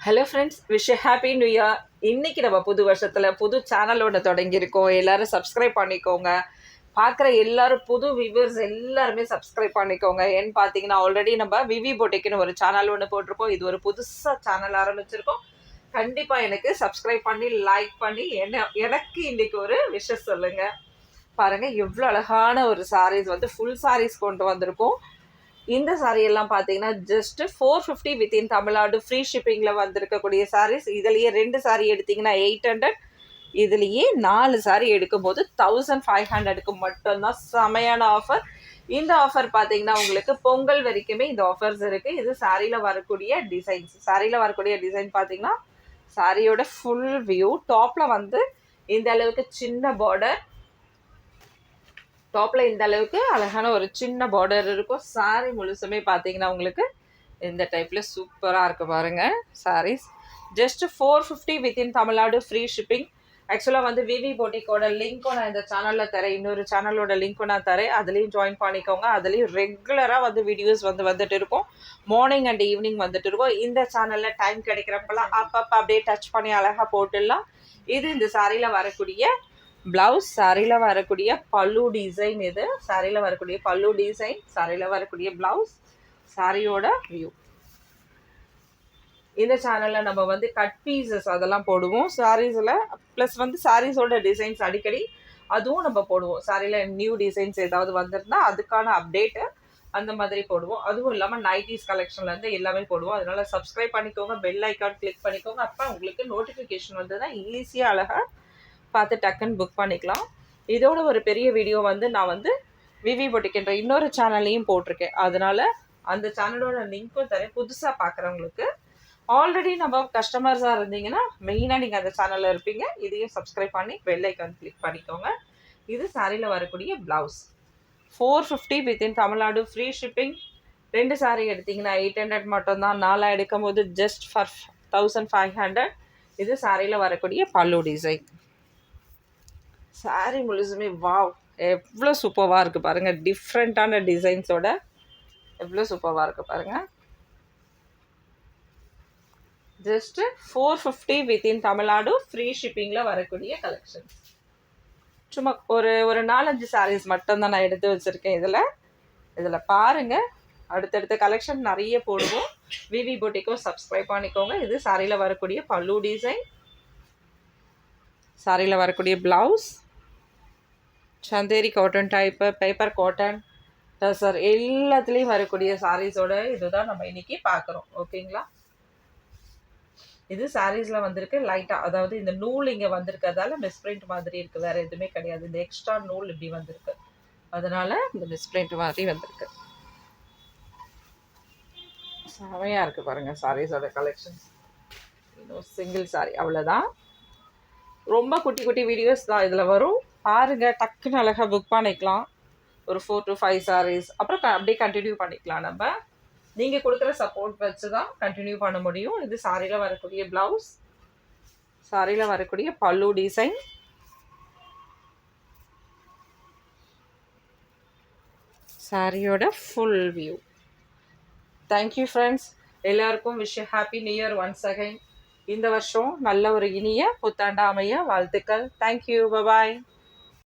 Hello friends, wish happy new year. இன்னைக்கு நம்ம புது வருஷத்தில் புது சேனலோட தொடங்கியிருக்கோம். எல்லாரும் சப்ஸ்கிரைப் பண்ணிக்கோங்க. பார்க்குற எல்லாரும் புது வியூவர்ஸ் எல்லாருமே சப்ஸ்கிரைப் பண்ணிக்கோங்க. ஏன்னு பார்த்தீங்கன்னா ஆல்ரெடி நம்ம விவி பொட்டிக்குன்னு ஒரு சேனல் ஒன்று போட்டிருக்கோம். இது ஒரு புதுசாக சேனல் ஆரம்பிச்சிருக்கோம். கண்டிப்பாக எனக்கு சப்ஸ்கிரைப் பண்ணி லைக் பண்ணி எனக்கு இன்னைக்கு ஒரு விஷஸ் சொல்லுங்கள். பாருங்கள் எவ்வளோ அழகான ஒரு சாரீஸ் வந்து ஃபுல் சாரீஸ் கொண்டு வந்திருக்கோம். இந்த சாரீ எல்லாம் பார்த்தீங்கன்னா ஜஸ்ட் 450 வித்தின் தமிழ்நாடு ஃப்ரீ ஷிப்பிங்கில் வந்திருக்கக்கூடிய சாரீஸ். இதுலேயே 2 சாரீ எடுத்திங்கன்னா 800, இதுலேயே 4 சாரீ எடுக்கும்போது 1500க்கு மட்டும்தான். செமையான ஆஃபர். இந்த ஆஃபர் பார்த்தீங்கன்னா உங்களுக்கு பொங்கல் வரைக்குமே இந்த ஆஃபர்ஸ் இருக்குது. இது சாரியில் வரக்கூடிய டிசைன்ஸ். சாரியில் வரக்கூடிய டிசைன் பார்த்தீங்கன்னா சாரியோட ஃபுல் வியூ. டாப்பில் வந்து இந்த அளவுக்கு சின்ன பார்டர், டாப்பில் இந்த அளவுக்கு அழகான ஒரு சின்ன பார்டர் இருக்கும். சாரீ முழுசுமே பார்த்தீங்கன்னா உங்களுக்கு இந்த டைப்பில் சூப்பராக இருக்குது பாருங்கள் sarees. Just 450 within Tamil Nadu free shipping. ஆக்சுவலாக வந்து விவி பொட்டிக்கோட லிங்க்கும் நான் இந்த சேனலில் தரேன், இன்னொரு சேனலோட லிங்க்கும் நான் தரேன். அதுலேயும் ஜாயின் பண்ணிக்கோங்க. அதுலேயும் ரெகுலராக வந்து வீடியோஸ் வந்துட்டு இருக்கும். மார்னிங் அண்ட் ஈவினிங் வந்துட்டு இருக்கும். இந்த சேனலில் டைம் கிடைக்கிறப்பெல்லாம் அப்பப்போ அப்படியே டச் பண்ணி அழகாக போட்டுடலாம். இது இந்த சாரியில் வரக்கூடிய ப்ளவுஸ், சாரியில் வரக்கூடிய பல்லு டிசைன். இது சாரியில் வரக்கூடிய பல்லு டிசைன், சாரியில் வரக்கூடிய ப்ளவுஸ், சாரியோட வியூ. இந்த சேனலில் நம்ம வந்து கட் பீசஸ் அதெல்லாம் போடுவோம் சாரீஸில். ப்ளஸ் வந்து சாரீஸோட டிசைன்ஸ் அடிக்கடி அதுவும் நம்ம போடுவோம். சாரியில் நியூ டிசைன்ஸ் ஏதாவது வந்திருந்தால் அதுக்கான அப்டேட்டு அந்த மாதிரி போடுவோம். அதுவும் இல்லாமல் நைட்டிஸ் கலெக்ஷன்லேருந்து எல்லாமே போடுவோம். அதனால் சப்ஸ்கிரைப் பண்ணிக்கோங்க, பெல் ஐக்கான் கிளிக் பண்ணிக்கோங்க. அப்போ உங்களுக்கு நோட்டிஃபிகேஷன் வந்து தான் ஈஸியாக அழகாக பார்த்து டக்குன்னு புக் பண்ணிக்கலாம். இதோட ஒரு பெரிய வீடியோ வந்து நான் வந்து விவி பொட்டிக்கின்ற இன்னொரு சேனல்லையும் போட்டிருக்கேன். அதனால் அந்த சேனலோட லிங்க்கும் தரேன். புதுசாக பார்க்குறவங்களுக்கு, ஆல்ரெடி நம்ம கஸ்டமர்ஸாக இருந்தீங்கன்னா மெயினாக நீங்கள் அந்த சேனலில் இருப்பீங்க. இதையும் சப்ஸ்கிரைப் பண்ணி பெல் ஐக்கான் கிளிக் பண்ணிக்கோங்க. இது சாரியில் வரக்கூடிய blouse. 450 within Tamil Nadu free shipping. 2 sari எடுத்திங்கன்னா 800 மட்டும்தான். 4 எடுக்கும் போது ஜஸ்ட் ஃபார் 1500. இது சாரியில் வரக்கூடிய பல்லு டிசைன். சாரீ முழுசுமே வாவ் எவ்வளோ சூப்பராக இருக்குது பாருங்கள். டிஃப்ரெண்ட்டான டிசைன்ஸோட எவ்வளோ சூப்பராக இருக்குது பாருங்கள். ஜஸ்ட்டு 450 வித்தின் தமிழ்நாடு ஃப்ரீ ஷிப்பிங்கில் வரக்கூடிய கலெக்ஷன்ஸ். சும்மா ஒரு 4-5 சாரீஸ் மட்டும்தான் நான் எடுத்து வச்சுருக்கேன். இதில் பாருங்கள். அடுத்தடுத்த கலெக்ஷன் நிறைய போடுவோம். விவி பொட்டிக்கோ சப்ஸ்கிரைப் பண்ணிக்கோங்க. இது சாரியில் வரக்கூடிய பல்லு டிசைன், சாரியில் வரக்கூடிய blouse, Chanderi cotton type, paper cotton, tussar எல்லாத்துலேயும் வரக்கூடிய சாரீஸோட இதுதான் நம்ம இன்றைக்கி பார்க்குறோம். ஓகேங்களா? இது சாரீஸில் வந்திருக்கு லைட்டாக, அதாவது இந்த நூல் இங்கே வந்திருக்கிறதால மிஸ்பிரிண்ட் மாதிரி இருக்குது, வேறு எதுவுமே கிடையாது. இந்த எக்ஸ்ட்ரா நூல் இப்படி வந்திருக்கு, அதனால் இந்த மிஸ்பிரிண்ட் மாதிரி வந்திருக்கு. செமையாக இருக்குது பாருங்கள் சாரீஸோட கலெக்ஷன்ஸ். இன்னும் சிங்கிள் சாரீ அவ்வளோதான். ரொம்ப குட்டி குட்டி வீடியோஸ் தான் இதில் வரும். பாருங்கள், டக்குன்னு அழகாக புக் பண்ணிக்கலாம். ஒரு 4 to 5 சாரீஸ் அப்புறம் அப்படியே கண்டினியூ பண்ணிக்கலாம். நம்ம நீங்கள் கொடுக்குற சப்போர்ட் வச்சு தான் கண்டினியூ பண்ண முடியும். இது சாரியில் வரக்கூடிய ப்ளவுஸ், சாரியில் வரக்கூடிய பல்லு டிசைன், சாரியோட ஃபுல் வியூ. Thank you friends. எல்லாருக்கும் wish happy new year once again. இந்த வருஷம் நல்ல ஒரு இனிய புத்தாண்டு அமைய வாழ்த்துக்கள். தேங்க்யூ. பாய்.